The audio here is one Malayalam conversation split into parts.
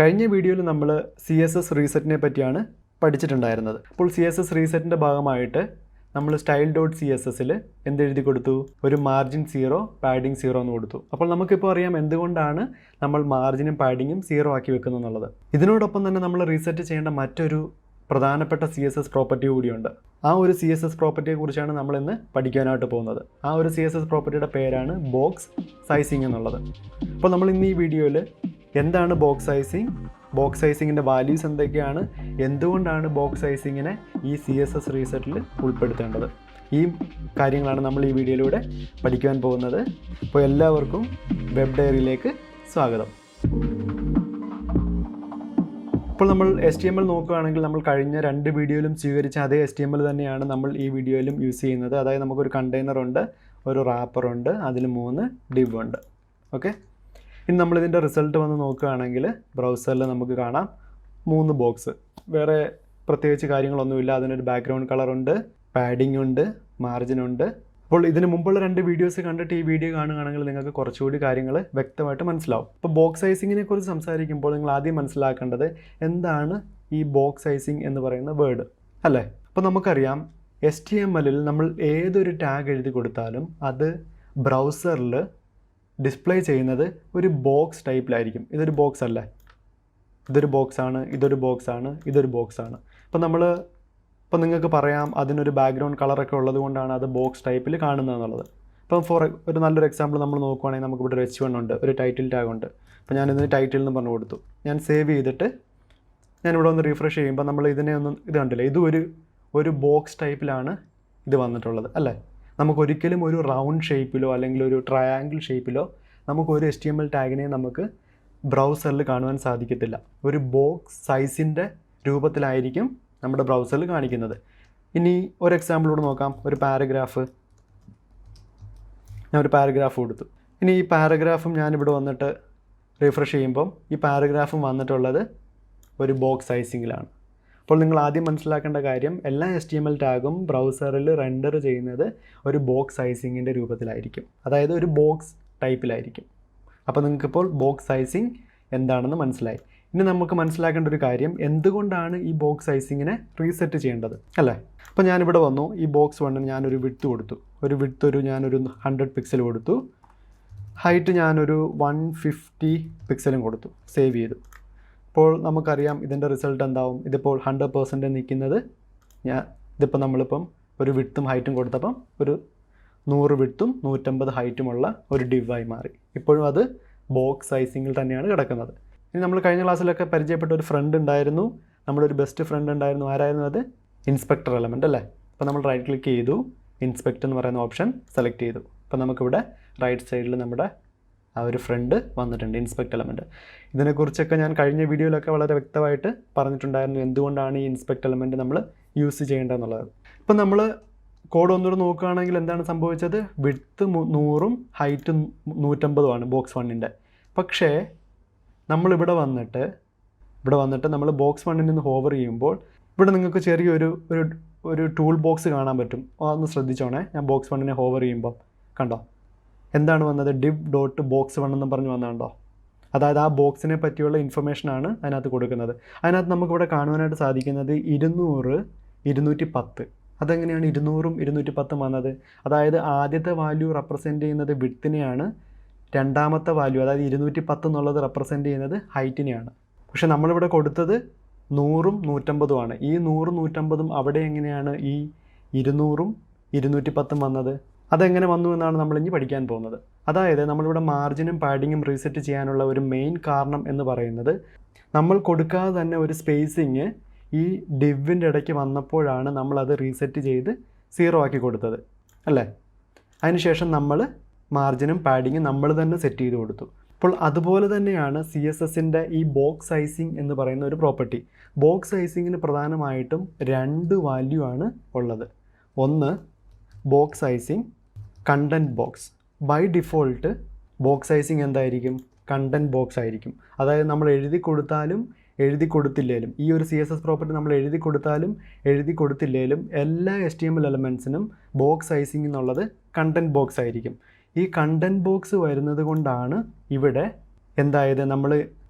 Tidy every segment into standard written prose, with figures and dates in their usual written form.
കഴിഞ്ഞ വീഡിയോയിൽ നമ്മൾ CSS റീസെറ്റിനെ പറ്റിയാണ് പഠിച്ചിട്ടുണ്ടായിരുന്നത്. അപ്പോൾ CSS റീസെറ്റിൻ്റെ ഭാഗമായിട്ട് നമ്മൾ style.cssൽ എന്തെഴുതി കൊടുത്തു? ഒരു മാർജിൻ 0 പാഡിംഗ് 0 എന്ന് കൊടുത്തു. അപ്പോൾ നമുക്കിപ്പോൾ അറിയാം എന്തുകൊണ്ടാണ് നമ്മൾ മാർജിനും പാഡിങ്ങും 0 ആക്കി വെക്കുന്നത് എന്നുള്ളത്. ഇതിനോടൊപ്പം തന്നെ നമ്മൾ റീസെറ്റ് ചെയ്യേണ്ട മറ്റൊരു പ്രധാനപ്പെട്ട CSS പ്രോപ്പർട്ടി കൂടിയുണ്ട്. ആ ഒരു CSS പ്രോപ്പർട്ടിയെ കുറിച്ചാണ് നമ്മൾ ഇന്ന് പഠിക്കാനായിട്ട് പോകുന്നത്. ആ ഒരു CSS പ്രോപ്പർട്ടിയുടെ പേരാണ് ബോക്സ് സൈസിങ് എന്നുള്ളത്. അപ്പോൾ നമ്മൾ ഇന്ന് ഈ വീഡിയോയിൽ എന്താണ് ബോക്സ് സൈസിങ്ങിൻ്റെ വാല്യൂസ് എന്തൊക്കെയാണ്, എന്തുകൊണ്ടാണ് ബോക്സ് സൈസിങ്ങിനെ ഈ CSS റീസെറ്റിൽ ഉൾപ്പെടുത്തേണ്ടത്, ഈ കാര്യങ്ങളാണ് നമ്മൾ ഈ വീഡിയോയിലൂടെ പഠിക്കുവാൻ പോകുന്നത്. അപ്പോൾ എല്ലാവർക്കും വെബ് ഡയറിയിലേക്ക് സ്വാഗതം. ഇപ്പോൾ നമ്മൾ HTML നോക്കുകയാണെങ്കിൽ നമ്മൾ കഴിഞ്ഞ 2 വീഡിയോയിലും സ്വീകരിച്ച അതേ HTML തന്നെയാണ് നമ്മൾ ഈ വീഡിയോയിലും യൂസ് ചെയ്യുന്നത്. അതായത് നമുക്കൊരു കണ്ടെയ്നർ ഉണ്ട്, ഒരു റാപ്പർ ഉണ്ട്, അതിൽ 3 div ഉണ്ട്. ഓക്കെ, ഇനി നമ്മളിതിൻ്റെ റിസൾട്ട് വന്ന് നോക്കുകയാണെങ്കിൽ ബ്രൗസറിൽ നമുക്ക് കാണാം 3 ബോക്സ്. വേറെ പ്രത്യേകിച്ച് കാര്യങ്ങളൊന്നുമില്ല. അതിനൊരു ബാക്ക്ഗ്രൗണ്ട് കളറുണ്ട്, പാഡിംഗ് ഉണ്ട്, മാർജിനുണ്ട്. അപ്പോൾ ഇതിന് മുമ്പുള്ള 2 വീഡിയോസ് കണ്ടിട്ട് ഈ വീഡിയോ കാണുകയാണെങ്കിൽ നിങ്ങൾക്ക് കുറച്ചുകൂടി കാര്യങ്ങൾ വ്യക്തമായിട്ട് മനസ്സിലാവും. അപ്പോൾ ബോക്സ് സൈസിങ്ങിനെ കുറിച്ച് സംസാരിക്കുമ്പോൾ നിങ്ങൾ ആദ്യം മനസ്സിലാക്കേണ്ടത് എന്താണ് ഈ ബോക്സ് സൈസിങ് എന്ന് പറയുന്ന വേർഡ് അല്ലേ. അപ്പോൾ നമുക്കറിയാം HTMLൽ നമ്മൾ ഏതൊരു ടാഗ് എഴുതി കൊടുത്താലും അത് ബ്രൗസറിൽ ഡിസ്പ്ലേ ചെയ്യുന്നത് ഒരു ബോക്സ് ടൈപ്പിലായിരിക്കും. ഇതൊരു ബോക്സ് അല്ലേ, ഇതൊരു ബോക്സാണ്, ഇതൊരു ബോക്സാണ്, ഇതൊരു ബോക്സാണ്. അപ്പോൾ നിങ്ങൾക്ക് പറയാം അതിനൊരു ബാക്ക്ഗ്രൗണ്ട് കളറൊക്കെ ഉള്ളത് കൊണ്ടാണ് അത് ബോക്സ് ടൈപ്പിൽ കാണുന്നതെന്നുള്ളത്. ഇപ്പം ഒരു നല്ലൊരു എക്സാമ്പിൾ നമ്മൾ നോക്കുവാണെങ്കിൽ നമുക്കിവിടെ ഒരു H1 ഉണ്ട്, ഒരു ടൈറ്റിൽ ടാഗ് ഉണ്ട്. അപ്പോൾ ഞാനിതിന് ടൈറ്റിൽ എന്ന് പറഞ്ഞു കൊടുത്തു. ഞാൻ സേവ് ചെയ്തിട്ട് ഞാനിവിടെ ഒന്ന് റീഫ്രഷ് ചെയ്യുമ്പോൾ നമ്മൾ ഇതിനെ ഒന്നും ഇത് കണ്ടില്ല, ഇത് ഒരു ബോക്സ് ടൈപ്പിലാണ് ഇത് വന്നിട്ടുള്ളത് അല്ലേ. നമുക്കൊരിക്കലും ഒരു റൗണ്ട് ഷേപ്പിലോ അല്ലെങ്കിൽ ഒരു ട്രയാങ്കിൾ ഷേപ്പിലോ നമുക്കൊരു HTML ടാഗിനെ നമുക്ക് ബ്രൗസറിൽ കാണുവാൻ സാധിക്കത്തില്ല. ഒരു ബോക്സ് സൈസിൻ്റെ രൂപത്തിലായിരിക്കും നമ്മുടെ ബ്രൗസറിൽ കാണിക്കുന്നത്. ഇനി ഒരു എക്സാമ്പിളോട് നോക്കാം. ഒരു പാരഗ്രാഫ്, ഞാൻ ഒരു പാരഗ്രാഫ് കൊടുത്തു. ഇനി ഈ പാരഗ്രാഫും ഞാനിവിടെ വന്നിട്ട് റിഫ്രഷ് ചെയ്യുമ്പം ഈ പാരഗ്രാഫും വന്നിട്ടുള്ളത് ഒരു ബോക്സ് സൈസിങ്ങിലാണ്. അപ്പോൾ നിങ്ങൾ ആദ്യം മനസ്സിലാക്കേണ്ട കാര്യം, എല്ലാ HTML ടാഗും ബ്രൗസറിൽ റെൻഡർ ചെയ്യുന്നത് ഒരു ബോക്സ് സൈസിങ്ങിൻ്റെ രൂപത്തിലായിരിക്കും, അതായത് ഒരു ബോക്സ് ടൈപ്പിലായിരിക്കും. അപ്പോൾ നിങ്ങൾക്കിപ്പോൾ ബോക്സ് സൈസിങ് എന്താണെന്ന് മനസ്സിലായി. ഇനി നമുക്ക് മനസ്സിലാക്കേണ്ട ഒരു കാര്യം, എന്തുകൊണ്ടാണ് ഈ ബോക്സ് സൈസിങ്ങിനെ റീസെറ്റ് ചെയ്യേണ്ടത് അല്ലേ. അപ്പോൾ ഞാനിവിടെ വന്നു, ഈ ബോക്സ് 1 ഞാനൊരു വിഡ്ത്ത് കൊടുത്തു. ഞാനൊരു 100 പിക്സൽ കൊടുത്തു. ഹൈറ്റ് ഞാനൊരു 150 പിക്സലും കൊടുത്തു. സേവ് ചെയ്തു. ഇപ്പോൾ നമുക്കറിയാം ഇതിൻ്റെ റിസൾട്ട് എന്താവും. ഇതിപ്പോൾ 100% നിൽക്കുന്നത് ഇതിപ്പോൾ നമ്മളിപ്പം ഒരു വിഡ്ത്തും ഹൈറ്റും കൊടുത്തപ്പം ഒരു 100 വിഡ്ത്തും 150 ഹൈറ്റുമുള്ള ഒരു ഡിവായി മാറി. ഇപ്പോഴും അത് ബോക്സ് സൈസിങ്ങിൽ തന്നെയാണ് കിടക്കുന്നത്. ഇനി നമ്മൾ കഴിഞ്ഞ ക്ലാസ്സിലൊക്കെ പരിചയപ്പെട്ട ഒരു ഫ്രണ്ട് ഉണ്ടായിരുന്നു, നമ്മുടെ ഒരു ബെസ്റ്റ് ഫ്രണ്ട് ഉണ്ടായിരുന്നു. ആരായിരുന്നു അത്? ഇൻസ്പെക്ടർ എലമെൻ്റ് അല്ലേ. അപ്പോൾ നമ്മൾ റൈറ്റ് ക്ലിക്ക് ചെയ്തു, ഇൻസ്പെക്ട് എന്ന് പറയുന്ന ഓപ്ഷൻ സെലക്ട് ചെയ്തു. അപ്പോൾ നമുക്കിവിടെ റൈറ്റ് സൈഡിൽ നമ്മുടെ ആ ഒരു ഫ്രണ്ട് വന്നിട്ടുണ്ട്, ഇൻസ്പെക്ട് എലമെൻറ്റ്. ഇതിനെക്കുറിച്ചൊക്കെ ഞാൻ കഴിഞ്ഞ വീഡിയോയിലൊക്കെ വളരെ വ്യക്തമായിട്ട് പറഞ്ഞിട്ടുണ്ടായിരുന്നു, എന്തുകൊണ്ടാണ് ഈ ഇൻസ്പെക്ട് എലമെൻറ്റ് നമ്മൾ യൂസ് ചെയ്യേണ്ടതെന്നുള്ളത്. ഇപ്പം നമ്മൾ കോഡ് ഒന്നുകൂടെ നോക്കുകയാണെങ്കിൽ എന്താണ് സംഭവിച്ചത്? വിഡ്ത്ത് 100ഉം ഹൈറ്റ് 150ഉമാണ് ബോക്സ് 1ൻ്റെ. പക്ഷേ നമ്മളിവിടെ വന്നിട്ട് നമ്മൾ ബോക്സ് 1ൽ നിന്ന് ഹോവർ ചെയ്യുമ്പോൾ ഇവിടെ നിങ്ങൾക്ക് ചെറിയൊരു ടൂൾ ബോക്സ് കാണാൻ പറ്റും. അതൊന്ന് ശ്രദ്ധിച്ചോണേ. ഞാൻ ബോക്സ് 1നെ ഹോവർ ചെയ്യുമ്പം കണ്ടോ എന്താണ് വന്നത്? div.box1 എന്ന് പറഞ്ഞു വന്നതുണ്ടോ? അതായത് ആ ബോക്സിനെ പറ്റിയുള്ള ഇൻഫർമേഷനാണ് അതിനകത്ത് കൊടുക്കുന്നത്. അതിനകത്ത് നമുക്കിവിടെ കാണുവാനായിട്ട് സാധിക്കുന്നത് 200, 210. അതെങ്ങനെയാണ് 200ഉം 210ഉം വന്നത്? അതായത് ആദ്യത്തെ വാല്യൂ റെപ്രസെൻറ്റ് ചെയ്യുന്നത് വിഡ്ത്തിനെയാണ്, രണ്ടാമത്തെ വാല്യൂ അതായത് 210 എന്നുള്ളത് റെപ്രസെൻറ്റ് ചെയ്യുന്നത് ഹൈറ്റിനെയാണ്. പക്ഷെ നമ്മളിവിടെ കൊടുത്തത് 100ഉം 150ഉമാണ്. ഈ 100ഉം 150ഉം അവിടെ എങ്ങനെയാണ് ഈ 200ഉം 210ഉം വന്നത്? അതെങ്ങനെ വന്നു എന്നാണ് നമ്മളിനി പഠിക്കാൻ പോകുന്നത്. അതായത് നമ്മളിവിടെ മാർജിനും പാഡിങ്ങും റീസെറ്റ് ചെയ്യാനുള്ള ഒരു മെയിൻ കാരണം എന്ന് പറയുന്നത്, നമ്മൾ കൊടുക്കാതെ തന്നെ ഒരു സ്പേസിങ് ഈ ഡിവിൻ്റെ ഇടയ്ക്ക് വന്നപ്പോഴാണ് നമ്മളത് റീസെറ്റ് ചെയ്ത് 0 ആക്കി കൊടുത്തത് അല്ലേ. അതിനുശേഷം നമ്മൾ മാർജിനും പാഡിങ്ങും നമ്മൾ തന്നെ സെറ്റ് ചെയ്ത് കൊടുത്തു. അപ്പോൾ അതുപോലെ തന്നെയാണ് CSSൻ്റെ ഈ ബോക്സ് സൈസിങ് എന്ന് പറയുന്ന ഒരു പ്രോപ്പർട്ടി. ബോക്സ് സൈസിങ്ങിന് പ്രധാനമായിട്ടും 2 വാല്യൂ ആണ് ഉള്ളത്. ഒന്ന് box sizing, content box. By default box sizing എന്തായിരിക്കും? കണ്ടൻറ്റ് ബോക്സ് ആയിരിക്കും. അതായത് നമ്മൾ എഴുതി കൊടുത്താലും എഴുതി കൊടുത്തില്ലേലും, ഈ ഒരു CSS പ്രോപ്പർട്ടി നമ്മൾ എഴുതി കൊടുത്താലും എഴുതി കൊടുത്തില്ലേലും എല്ലാ HTML എലമെൻറ്റ്സിനും ബോക്സ് സൈസിങ് എന്നുള്ളത് കണ്ടൻറ്റ് ബോക്സ് ആയിരിക്കും. ഈ കണ്ടൻറ്റ് ബോക്സ് വരുന്നത് കൊണ്ടാണ് ഇവിടെ എന്തായത്, നമ്മൾ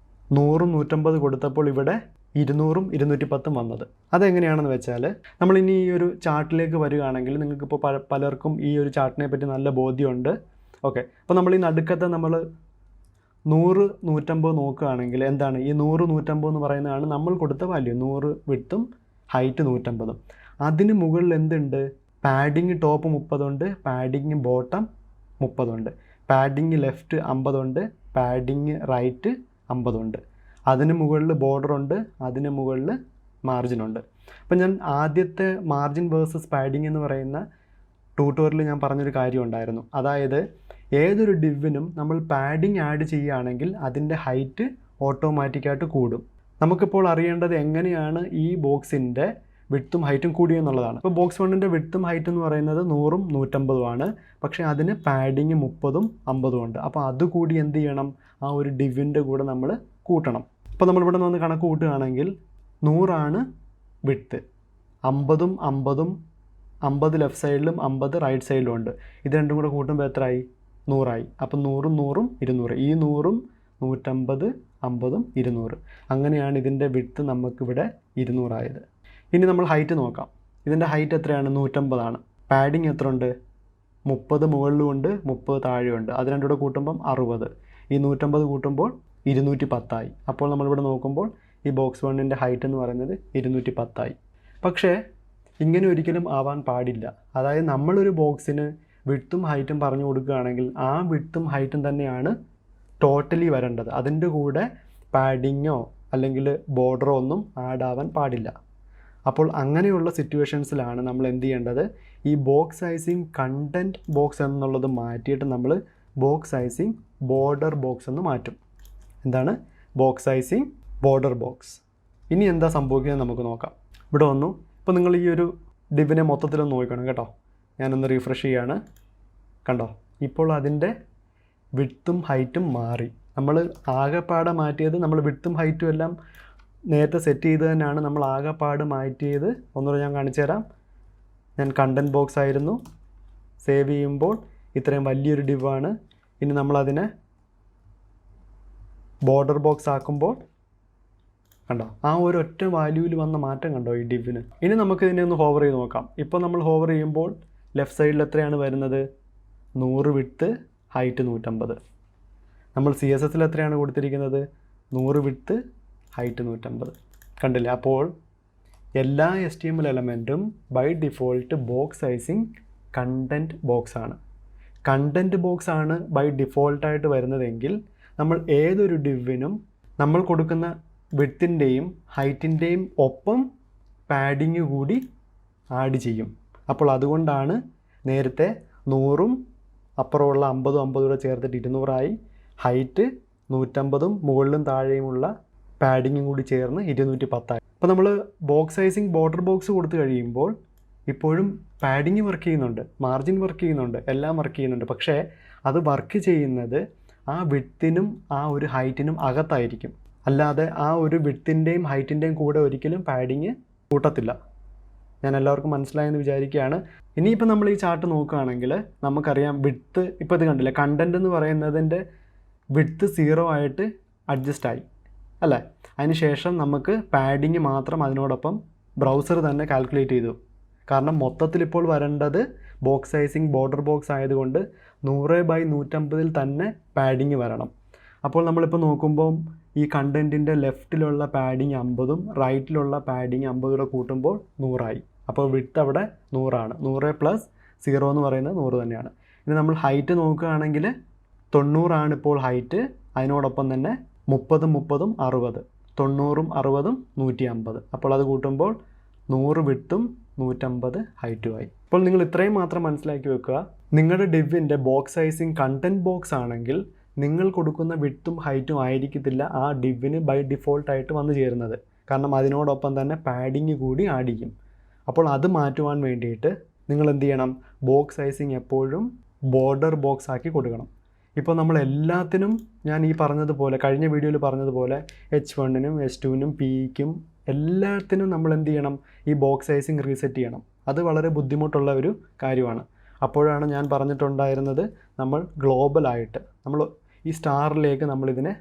100 150 കൊടുത്തപ്പോൾ ഇവിടെ 200 210 വന്നത്. അതെങ്ങനെയാണെന്ന് വെച്ചാൽ നമ്മളിനി ഈ ഒരു ചാർട്ടിലേക്ക് വരികയാണെങ്കിൽ നിങ്ങൾക്കിപ്പോൾ പലർക്കും ഈ ഒരു ചാർട്ടിനെ പറ്റി നല്ല ബോധ്യമുണ്ട്. ഓക്കെ, അപ്പോൾ നമ്മൾ ഈ നടുക്കത്തെ നമ്മൾ 100 150 നോക്കുകയാണെങ്കിൽ എന്താണ് ഈ 100 150 എന്ന് പറയുന്നതാണ് നമ്മൾ കൊടുത്ത വാല്യൂ. 100 വിഡ്ത്തും ഹൈറ്റ് 150. അതിന് മുകളിൽ എന്തുണ്ട്? പാഡിങ് ടോപ്പ് 30 ഉണ്ട്, പാഡിങ് ബോട്ടം 30 ഉണ്ട്, പാഡിങ് ലെഫ്റ്റ് 50 ഉണ്ട്, പാഡിങ് റൈറ്റ് 50 ഉണ്ട്. അതിന് മുകളിൽ ബോർഡർ ഉണ്ട്, അതിന് മുകളിൽ മാർജിൻ ഉണ്ട്. അപ്പം ഞാൻ ആദ്യത്തെ മാർജിൻ വേഴ്സസ് പാഡിങ് എന്ന് പറയുന്ന ട്യൂട്ടോറിയലിൽ ഞാൻ പറഞ്ഞൊരു കാര്യം ഉണ്ടായിരുന്നു. അതായത് ഏതൊരു ഡിവിനും നമ്മൾ പാഡിങ് ആഡ് ചെയ്യുകയാണെങ്കിൽ അതിൻ്റെ ഹൈറ്റ് ഓട്ടോമാറ്റിക്കായിട്ട് കൂടും. നമുക്കിപ്പോൾ അറിയേണ്ടത് എങ്ങനെയാണ് ഈ ബോക്സിൻ്റെ വിഡ്ത്തും ഹൈറ്റും കൂടിയെന്നുള്ളതാണ്. ഇപ്പോൾ ബോക്സ് 1ൻ്റെ വിഡ്ത്തും ഹൈറ്റ് എന്ന് പറയുന്നത് 100ഉം 150ഉം ആണ്. പക്ഷേ അതിന് പാഡിങ് 30ഉം 50ഉം ഉണ്ട്. അപ്പോൾ അതുകൂടി എന്ത് ചെയ്യണം? ആ ഒരു ഡിവിൻ്റെ കൂടെ നമ്മൾ കൂട്ടണം. അപ്പോൾ നമ്മളിവിടെ നിന്ന് കണക്ക് കൂട്ടുകയാണെങ്കിൽ 100 വിഡ്ത്ത്, 50ഉം 50ഉം 50 ലെഫ്റ്റ് സൈഡിലും 50 റൈറ്റ് സൈഡിലും ഉണ്ട്. ഇത് രണ്ടും കൂടെ കൂട്ടുമ്പോൾ എത്രയായി? 100 അപ്പോൾ 100ഉം 100ഉം 200. ഈ 100ഉം 150 50ഉം 200. അങ്ങനെയാണ് ഇതിൻ്റെ വിഡ്ത്ത് നമുക്കിവിടെ 200 ആയത്. ഇനി നമ്മൾ ഹൈറ്റ് നോക്കാം. ഇതിൻ്റെ ഹൈറ്റ് എത്രയാണ്? 150 പാഡിങ് എത്ര ഉണ്ട്? 30 മുകളിലും ഉണ്ട്, 30 താഴെയുണ്ട്. അത് രണ്ടും കൂടെ കൂട്ടുമ്പം 60. ഈ 150 കൂട്ടുമ്പോൾ 210 അപ്പോൾ നമ്മളിവിടെ നോക്കുമ്പോൾ ഈ ബോക്സ് 1ൻ്റെ ഹൈറ്റ് എന്ന് പറയുന്നത് 210 പക്ഷേ ഇങ്ങനെ ഒരിക്കലും ആവാൻ പാടില്ല. അതായത് നമ്മളൊരു ബോക്സിന് വിഡ്ത്തും ഹൈറ്റും പറഞ്ഞു കൊടുക്കുകയാണെങ്കിൽ ആ വിഡ്ത്തും ഹൈറ്റും തന്നെയാണ് ടോട്ടലി വരേണ്ടത്. അതിൻ്റെ കൂടെ പാഡിങ്ങോ അല്ലെങ്കിൽ ബോർഡറോ ഒന്നും ആഡ് ആവാൻ പാടില്ല. അപ്പോൾ അങ്ങനെയുള്ള സിറ്റുവേഷൻസിലാണ് നമ്മൾ എന്ത് ചെയ്യേണ്ടത്? ഈ ബോക്സ് സൈസിങ് കണ്ടൻറ്റ് ബോക്സ് എന്നുള്ളത് മാറ്റിയിട്ട് നമ്മൾ ബോക്സ് സൈസിങ് ബോർഡർ ബോക്സ് എന്ന് മാറ്റും. എന്താണ് ബോക്സ് സൈസിങ് ബോർഡർ ബോക്സ്? ഇനി എന്താ സംഭവിക്കുന്നത് നമുക്ക് നോക്കാം. ഇവിടെ വന്നു. ഇപ്പോൾ നിങ്ങൾ ഈ ഒരു ഡിവിനെ മൊത്തത്തിലൊന്ന് നോക്കണം കേട്ടോ. ഞാനൊന്ന് റീഫ്രഷ് ചെയ്യാണ്. കണ്ടോ, ഇപ്പോൾ അതിൻ്റെ വിഡ്ത്തും ഹൈറ്റും മാറി. നമ്മൾ ആകെപ്പാടെ മാറ്റിയത്, നമ്മൾ വിഡ്ത്തും ഹൈറ്റും എല്ലാം നേരത്തെ സെറ്റ് ചെയ്ത് തന്നെയാണ് നമ്മൾ ആകെപ്പാട് മാറ്റിയത്. ഒന്നുകൂടെ ഞാൻ കാണിച്ചു തരാം. ഞാൻ കണ്ടൻറ്റ് ബോക്സ് ആയിരുന്നു, സേവ് ചെയ്യുമ്പോൾ ഇത്രയും വലിയൊരു ഡിവാണ്. ഇനി നമ്മളതിനെ ബോർഡർ ബോക്സ് ആക്കുമ്പോൾ കണ്ടോ ആ ഒരു ഒറ്റ വാല്യൂവിൽ വന്ന മാറ്റം കണ്ടോ ഈ ഡിവിന്. ഇനി നമുക്ക് ഇതിനെ ഒന്ന് ഹോവർ ചെയ്ത് നോക്കാം. ഇപ്പോൾ നമ്മൾ ഹോവർ ചെയ്യുമ്പോൾ ലെഫ്റ്റ് സൈഡിൽ എത്രയാണ് വരുന്നത്? 100 വിഡ്ത്ത് ഹൈറ്റ് 150. നമ്മൾ CSSൽ എത്രയാണ് കൊടുത്തിരിക്കുന്നത്? 100 വിഡ്ത്ത് ഹൈറ്റ് 150. കണ്ടില്ലേ? അപ്പോൾ എല്ലാ HTML എലമെൻറ്റും by default box sizing content box ആണ്. കണ്ടൻറ്റ് ബോക്സ് ആണ് ബൈ ഡിഫോൾട്ടായിട്ട് വരുന്നതെങ്കിൽ നമ്മൾ ഏതൊരു ഡിവിനും നമ്മൾ കൊടുക്കുന്ന വിഡ്ത്തിൻ്റെയും ഹൈറ്റിൻ്റെയും ഒപ്പം പാഡിങ് കൂടി ആഡ് ചെയ്യും. അപ്പോൾ അതുകൊണ്ടാണ് നേരത്തെ 100ഉം അപ്പുറമുള്ള 50ഉം 50 കൂടെ ചേർത്തിട്ട് 200 ഹൈറ്റ് 150ഉം മുകളിലും താഴെയുമുള്ള പാഡിങ്ങും കൂടി ചേർന്ന് 210. അപ്പോൾ നമ്മൾ ബോക്സ് സൈസിങ് ബോർഡർ ബോക്സ് കൊടുത്തു കഴിയുമ്പോൾ ഇപ്പോഴും പാഡിങ് വർക്ക് ചെയ്യുന്നുണ്ട്, മാർജിൻ വർക്ക് ചെയ്യുന്നുണ്ട്, എല്ലാം വർക്ക് ചെയ്യുന്നുണ്ട്. പക്ഷേ അത് വർക്ക് ചെയ്യുന്നത് ആ വിഡ്ത്തിനും ആ ഒരു ഹൈറ്റിനും അകത്തായിരിക്കും. അല്ലാതെ ആ ഒരു വിഡ്ത്തിൻ്റെയും ഹൈറ്റിൻ്റെയും കൂടെ ഒരിക്കലും പാഡിങ് കൂട്ടത്തില്ല. ഞാൻ എല്ലാവർക്കും മനസ്സിലായെന്ന് വിചാരിക്കുകയാണ്. ഇനിയിപ്പോൾ നമ്മൾ ഈ ചാർട്ട് നോക്കുകയാണെങ്കിൽ നമുക്കറിയാം വിഡ്ത്ത് ഇപ്പോൾ ഇത് കണ്ടില്ലേ, കണ്ടൻറ്റ് എന്ന് പറയുന്നതിൻ്റെ വിഡ്ത്ത് 0 ആയിട്ട് അഡ്ജസ്റ്റ് ആയി അല്ലേ. അതിന് ശേഷം നമുക്ക് പാഡിങ് മാത്രം അതിനോടൊപ്പം ബ്രൗസർ തന്നെ കാൽക്കുലേറ്റ് ചെയ്തു. കാരണം മൊത്തത്തിലിപ്പോൾ വരേണ്ടത് ബോക്സ് സൈസിങ് ബോർഡർ ബോക്സ് ആയതുകൊണ്ട് 100/150 തന്നെ പാഡിങ് വരണം. അപ്പോൾ നമ്മളിപ്പോൾ നോക്കുമ്പോൾ ഈ കണ്ടൻറ്റിൻ്റെ ലെഫ്റ്റിലുള്ള പാഡിങ് 50ഉം റൈറ്റിലുള്ള പാഡിങ് 50 കൂട്ടുമ്പോൾ 100 അപ്പോൾ വിഡ്ത്ത് അവിടെ 100 100 + 0 എന്ന് പറയുന്നത് 100 തന്നെയാണ്. ഇനി നമ്മൾ ഹൈറ്റ് നോക്കുകയാണെങ്കിൽ 90 ഇപ്പോൾ ഹൈറ്റ്. അതിനോടൊപ്പം തന്നെ 30 30 60, 90 60 150. അപ്പോൾ അത് കൂട്ടുമ്പോൾ 100 വിഡ്ത്തും 150 ഹൈറ്റുമായി. അപ്പോൾ നിങ്ങൾ ഇത്രയും മാത്രം മനസ്സിലാക്കി വെക്കുക. നിങ്ങളുടെ ഡിവിൻ്റെ ബോക്സ് സൈസിങ് കണ്ടൻറ്റ് ബോക്സ് ആണെങ്കിൽ നിങ്ങൾ കൊടുക്കുന്ന വിഡ്ത്തും ഹൈറ്റും ആയിരിക്കത്തില്ല ആ ഡിവിന് ബൈ ഡിഫോൾട്ടായിട്ട് വന്നു ചേരുന്നത്. കാരണം അതിനോടൊപ്പം തന്നെ പാഡിങ് കൂടി ആഡ് ചെയ്യും. അപ്പോൾ അത് മാറ്റുവാൻ വേണ്ടിയിട്ട് നിങ്ങൾ എന്ത് ചെയ്യണം? ബോക്സ് സൈസിങ് എപ്പോഴും ബോർഡർ ബോക്സ് ആക്കി കൊടുക്കണം. ഇപ്പോൾ നമ്മൾ എല്ലാത്തിനും ഞാൻ ഈ പറഞ്ഞതുപോലെ കഴിഞ്ഞ വീഡിയോയിൽ പറഞ്ഞതുപോലെ H1നും H2നും Pക്കും എല്ലാത്തിനും നമ്മൾ എന്ത് ചെയ്യണം? ഈ ബോക്സ് സൈസിങ് റീസെറ്റ് ചെയ്യണം. അത് വളരെ ബുദ്ധിമുട്ടുള്ള ഒരു കാര്യമാണ്. അപ്പോഴാണ് ഞാൻ പറഞ്ഞിട്ടുണ്ടായിരുന്നത് നമ്മൾ ഗ്ലോബലായിട്ട് നമ്മൾ ഈ സ്റ്റാറിലേക്ക് നമ്മളിതിനെ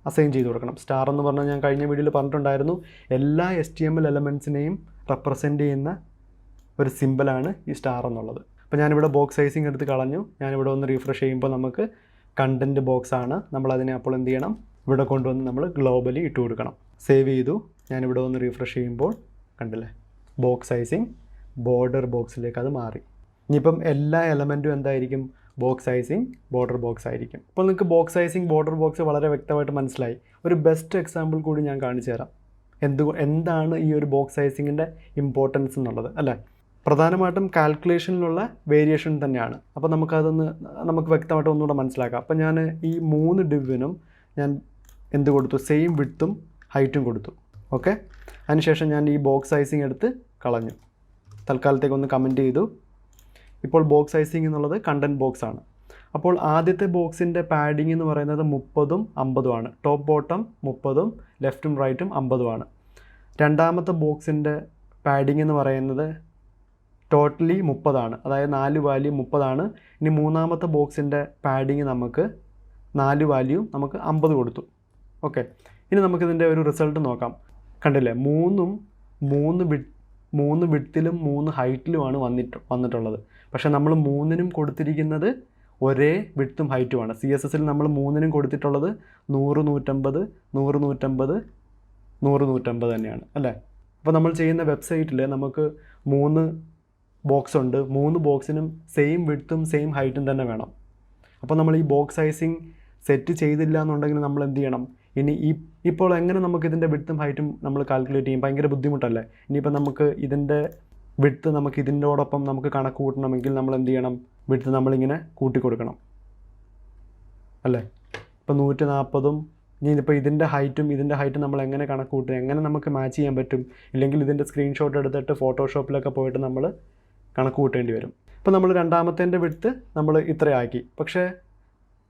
അസൈൻ ചെയ്ത് കൊടുക്കണം. സ്റ്റാർ എന്ന് പറഞ്ഞാൽ ഞാൻ കഴിഞ്ഞ വീഡിയോയിൽ പറഞ്ഞിട്ടുണ്ടായിരുന്നു, എല്ലാ HTML എലമെൻറ്റ്സിനെയും റെപ്രസെൻ്റ് ചെയ്യുന്ന ഒരു സിമ്പിളാണ് ഈ സ്റ്റാർ എന്നുള്ളത്. അപ്പോൾ ഞാനിവിടെ ബോക്സ് സൈസിങ് എടുത്ത് കളഞ്ഞു. ഞാനിവിടെ ഒന്ന് റീഫ്രഷ് ചെയ്യുമ്പോൾ നമുക്ക് കണ്ടൻറ്റ് ബോക്സാണ്. നമ്മളതിനെ അപ്പോൾ എന്ത് ചെയ്യണം, ഇവിടെ കൊണ്ടുവന്ന് നമ്മൾ ഗ്ലോബലി ഇട്ട് കൊടുക്കണം. സേവ് ചെയ്തു. ഞാനിവിടെ ഒന്ന് റീഫ്രഷ് ചെയ്യുമ്പോൾ കണ്ടില്ലേ, ബോക്സ് സൈസിങ് ബോർഡർ ബോക്സിലേക്ക് അത് മാറി. ഇനിയിപ്പം എല്ലാ എലമെൻറ്റും എന്തായിരിക്കും, ബോക്സ് സൈസിങ് ബോർഡർ ബോക്സ് ആയിരിക്കും. അപ്പോൾ നിങ്ങൾക്ക് ബോക്സ് സൈസിങ് ബോർഡർ ബോക്സ് വളരെ വ്യക്തമായിട്ട് മനസ്സിലായി. ഒരു ബെസ്റ്റ് എക്സാമ്പിൾ കൂടി ഞാൻ കാണിച്ചു തരാം, എന്താണ് ഈ ഒരു ബോക്സ് സൈസിങ്ങിൻ്റെ ഇമ്പോർട്ടൻസ് എന്നുള്ളത് അല്ലേ. പ്രധാനമായിട്ടും കാൽക്കുലേഷനിലുള്ള വേരിയേഷൻ തന്നെയാണ്. അപ്പോൾ നമുക്ക് വ്യക്തമായിട്ട് ഒന്നുകൂടെ മനസ്സിലാക്കാം. അപ്പോൾ ഞാൻ ഈ 3 ഡിവിനും ഞാൻ എന്ത് കൊടുത്തു, സെയിം വിഡ്ത്തും ഹൈറ്റും കൊടുത്തു. ഓക്കെ, അതിനുശേഷം ഞാൻ ഈ ബോക്സ് സൈസിങ് എടുത്ത് കളഞ്ഞു. തൽക്കാലത്തേക്ക് ഒന്ന് കമൻറ്റ് ചെയ്തു. ഇപ്പോൾ ബോക്സ് സൈസിങ് എന്നുള്ളത് കണ്ടൻറ്റ് ബോക്സ് ആണ്. അപ്പോൾ ആദ്യത്തെ ബോക്സിൻ്റെ പാഡിങ് എന്ന് പറയുന്നത് 30ഉം 50ഉം ആണ്. ടോപ്പ് ബോട്ടം 30ഉം ലെഫ്റ്റും റൈറ്റും 50ഉം ആണ്. രണ്ടാമത്തെ ബോക്സിൻ്റെ പാഡിങ് എന്ന് പറയുന്നത് ടോട്ടലി 30 ആണ്, അതായത് 4 വാല്യൂ 30 ആണ്. ഇനി മൂന്നാമത്തെ ബോക്സിൻ്റെ പാഡിങ് നമുക്ക് 4 വാല്യൂ നമുക്ക് 50 കൊടുത്തു. ഓക്കെ, ഇനി നമുക്കിതിൻ്റെ ഒരു റിസൾട്ട് നോക്കാം. കണ്ടില്ലേ, 3 വിഡ്ത്തിലും 3 ഹൈറ്റിലുമാണ് വന്നിട്ടുള്ളത്. പക്ഷേ നമ്മൾ 3നും കൊടുത്തിരിക്കുന്നത് ഒരേ വിഡ്ത്തും ഹൈറ്റുമാണ്. CSSൽ നമ്മൾ 3നും കൊടുത്തിട്ടുള്ളത് 100, 150, 100, 150, 100, 150 തന്നെയാണ് അല്ലേ. അപ്പോൾ നമ്മൾ ചെയ്യുന്ന വെബ്സൈറ്റിൽ നമുക്ക് 3 ബോക്സ് ഉണ്ട്. 3 ബോക്സിനും സെയിം വിഡ്ത്തും സെയിം ഹൈറ്റും തന്നെ വേണം. അപ്പോൾ നമ്മൾ ഈ ബോക്സ് സൈസിങ് സെറ്റ് ചെയ്തില്ല എന്നുണ്ടെങ്കിൽ നമ്മൾ എന്ത് ചെയ്യണം, ഇനി ഇപ്പോൾ എങ്ങനെ നമുക്കിതിൻ്റെ വിഡ്ത്തും ഹൈറ്റും നമ്മൾ കാൽക്കുലേറ്റ് ചെയ്യും, ഭയങ്കര ബുദ്ധിമുട്ടല്ലേ. ഇനിയിപ്പോൾ നമുക്ക് ഇതിൻ്റെ വിഡ്ത്ത് നമുക്ക് ഇതിൻ്റെയോടൊപ്പം നമുക്ക് കണക്ക് കൂട്ടണമെങ്കിൽ നമ്മൾ എന്ത് ചെയ്യണം, വിഡ്ത്ത് നമ്മളിങ്ങനെ കൂട്ടി കൊടുക്കണം അല്ലേ. ഇപ്പോൾ 140ഉം ഇനിയിപ്പോൾ ഇതിൻ്റെ ഹൈറ്റും നമ്മൾ എങ്ങനെ കണക്ക് കൂട്ടും, എങ്ങനെ നമുക്ക് മാച്ച് ചെയ്യാൻ പറ്റും. ഇല്ലെങ്കിൽ ഇതിൻ്റെ സ്ക്രീൻഷോട്ട് എടുത്തിട്ട് ഫോട്ടോഷോപ്പിലൊക്കെ പോയിട്ട് നമ്മൾ കണക്ക് കൂട്ടേണ്ടി വരും. ഇപ്പോൾ നമ്മൾ രണ്ടാമത്തേൻ്റെ വിഡ്ത്ത് നമ്മൾ ഇത്രയാക്കി. പക്ഷേ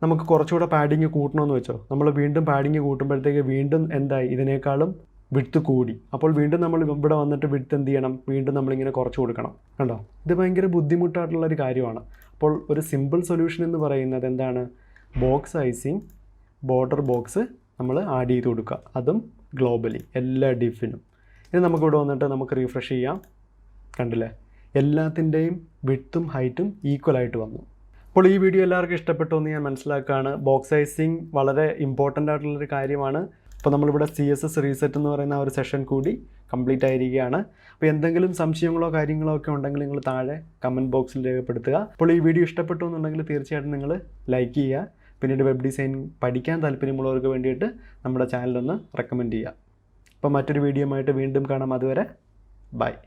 നമുക്ക് കുറച്ചുകൂടെ പാഡിങ് കൂട്ടണമെന്ന് വെച്ചോ, നമ്മൾ വീണ്ടും പാഡിങ് കൂട്ടുമ്പോഴത്തേക്ക് വീണ്ടും എന്തായി, ഇതിനേക്കാളും വിഡ്ത്ത് കൂടി. അപ്പോൾ വീണ്ടും നമ്മൾ ഇവിടെ വന്നിട്ട് വിഡ്ത്ത് എന്ത് ചെയ്യണം, വീണ്ടും നമ്മളിങ്ങനെ കുറച്ച് കൊടുക്കണം. കണ്ടോ, ഇത് ഭയങ്കര ബുദ്ധിമുട്ടായിട്ടുള്ളൊരു കാര്യമാണ്. അപ്പോൾ ഒരു സിമ്പിൾ സൊല്യൂഷൻ എന്ന് പറയുന്നത് എന്താണ്, ബോക്സ് സൈസിങ് ബോർഡർ ബോക്സ് നമ്മൾ ആഡ് ചെയ്ത് കൊടുക്കുക, അതും ഗ്ലോബലി എല്ലാ ഡിഫിനും. ഇനി നമുക്കിവിടെ വന്നിട്ട് നമുക്ക് റീഫ്രഷ് ചെയ്യാം. കണ്ടില്ലേ, എല്ലാത്തിൻ്റെയും വിഡ്ത്തും ഹൈറ്റും ഈക്വലായിട്ട് വന്നു. അപ്പോൾ ഈ വീഡിയോ എല്ലാവർക്കും ഇഷ്ടപ്പെട്ടു എന്ന് ഞാൻ മനസ്സിലാക്കുകയാണ്. ബോക്സ് സൈസിങ് വളരെ ഇമ്പോർട്ടൻ്റ് ആയിട്ടുള്ളൊരു കാര്യമാണ്. അപ്പോൾ നമ്മളിവിടെ CSS റീസെറ്റ് എന്ന് പറയുന്ന ഒരു സെഷൻ കൂടി കംപ്ലീറ്റ് ആയിരിക്കുകയാണ്. അപ്പോൾ എന്തെങ്കിലും സംശയങ്ങളോ കാര്യങ്ങളോ ഒക്കെ ഉണ്ടെങ്കിൽ നിങ്ങൾ താഴെ കമൻറ്റ് ബോക്സിൽ രേഖപ്പെടുത്തുക. അപ്പോൾ ഈ വീഡിയോ ഇഷ്ടപ്പെട്ടു എന്നുണ്ടെങ്കിൽ തീർച്ചയായിട്ടും നിങ്ങൾ ലൈക്ക് ചെയ്യുക. പിന്നീട് വെബ് ഡിസൈൻ പഠിക്കാൻ താല്പര്യമുള്ളവർക്ക് വേണ്ടിയിട്ട് നമ്മുടെ ചാനലൊന്ന് റെക്കമെൻഡ് ചെയ്യുക. അപ്പോൾ മറ്റൊരു വീഡിയോ ആയിട്ട് വീണ്ടും കാണാം. അതുവരെ ബൈ.